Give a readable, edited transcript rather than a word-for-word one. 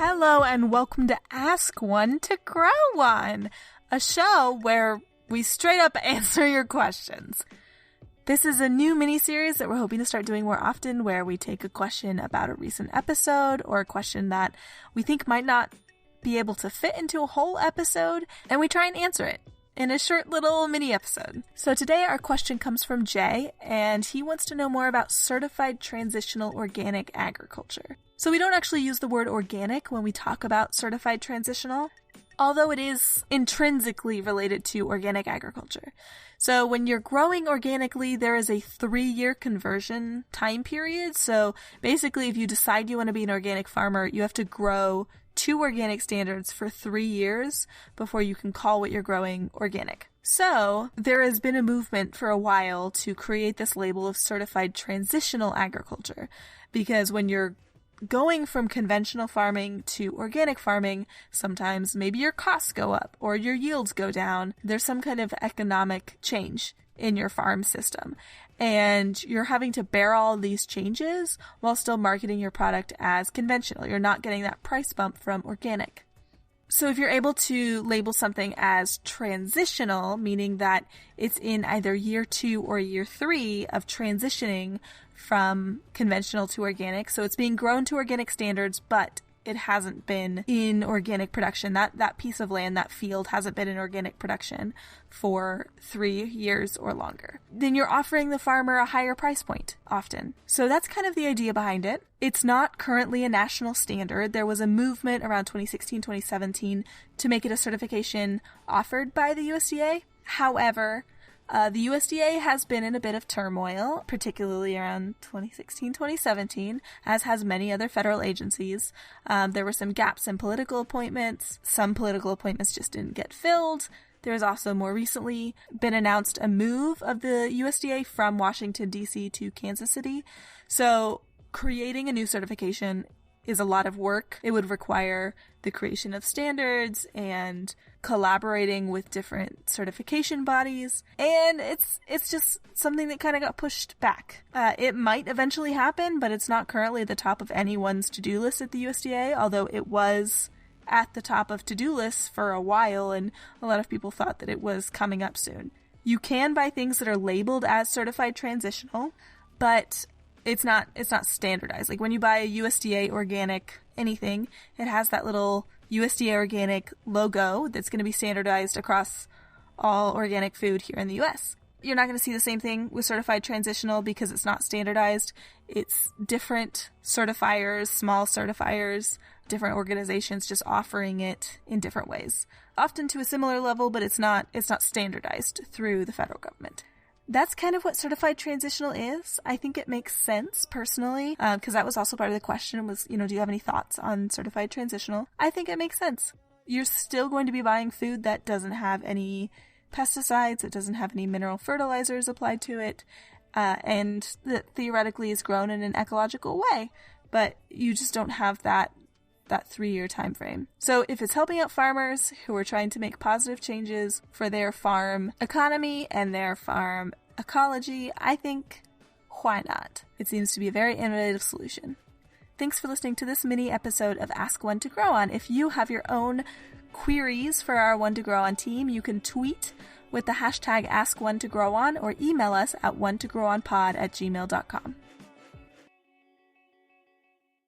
Hello and welcome to Ask One to Grow One, a show where we straight up answer your questions. This is a new mini-series that we're hoping to start doing more often, where we take a question about a recent episode or a question that we think might not be able to fit into a whole episode, and we try and answer it in a short little mini episode. So today our question comes from Jay, and he wants to know more about certified transitional organic agriculture. So we don't actually use the word organic when we talk about certified transitional, although it is intrinsically related to organic agriculture. So when you're growing organically, there is a 3-year conversion time period. So basically, if you decide you want to be an organic farmer, you have to grow to organic standards for 3 years before you can call what you're growing organic. So there has been a movement for a while to create this label of certified transitional agriculture, because when you're going from conventional farming to organic farming, sometimes maybe your costs go up or your yields go down. There's some kind of economic change in your farm system, and you're having to bear all these changes while still marketing your product as conventional. You're not getting that price bump from organic. So if you're able to label something as transitional, meaning that it's in either year 2 or year 3 of transitioning from conventional to organic, so it's being grown to organic standards, but it hasn't been in organic production. That piece of land, that field, hasn't been in organic production for 3 years or longer. Then you're offering the farmer a higher price point, often. So that's kind of the idea behind it. It's not currently a national standard. There was a movement around 2016, 2017 to make it a certification offered by the USDA. However, the USDA has been in a bit of turmoil, particularly around 2016, 2017, as has many other federal agencies. There were some gaps in political appointments. Some political appointments just didn't get filled. There's also more recently been announced a move of the USDA from Washington, D.C. to Kansas City. So creating a new certification is a lot of work. It would require the creation of standards and collaborating with different certification bodies, and it's just something that kind of got pushed back. It might eventually happen, but it's not currently the top of anyone's to-do list at the USDA, although it was at the top of to-do lists for a while, and a lot of people thought that it was coming up soon. You can buy things that are labeled as certified transitional, but it's not standardized. Like when you buy a USDA organic anything, it has that little USDA organic logo that's going to be standardized across all organic food here in the US. You're not going to see the same thing with certified transitional because it's not standardized. It's different certifiers, small certifiers, different organizations just offering it in different ways. Often to a similar level, but it's not standardized through the federal government. That's kind of what certified transitional is. I think it makes sense personally, because that was also part of the question was, do you have any thoughts on certified transitional? I think it makes sense. You're still going to be buying food that doesn't have any pesticides, it doesn't have any mineral fertilizers applied to it, and that theoretically is grown in an ecological way, but you just don't have that 3-year time frame. So if it's helping out farmers who are trying to make positive changes for their farm economy and their farm ecology, I think, why not? It seems to be a very innovative solution. Thanks for listening to this mini episode of Ask One to Grow On. If you have your own queries for our One to Grow On team, you can tweet with the hashtag AskOneToGrowOn or email us at onetogrowonpod@gmail.com.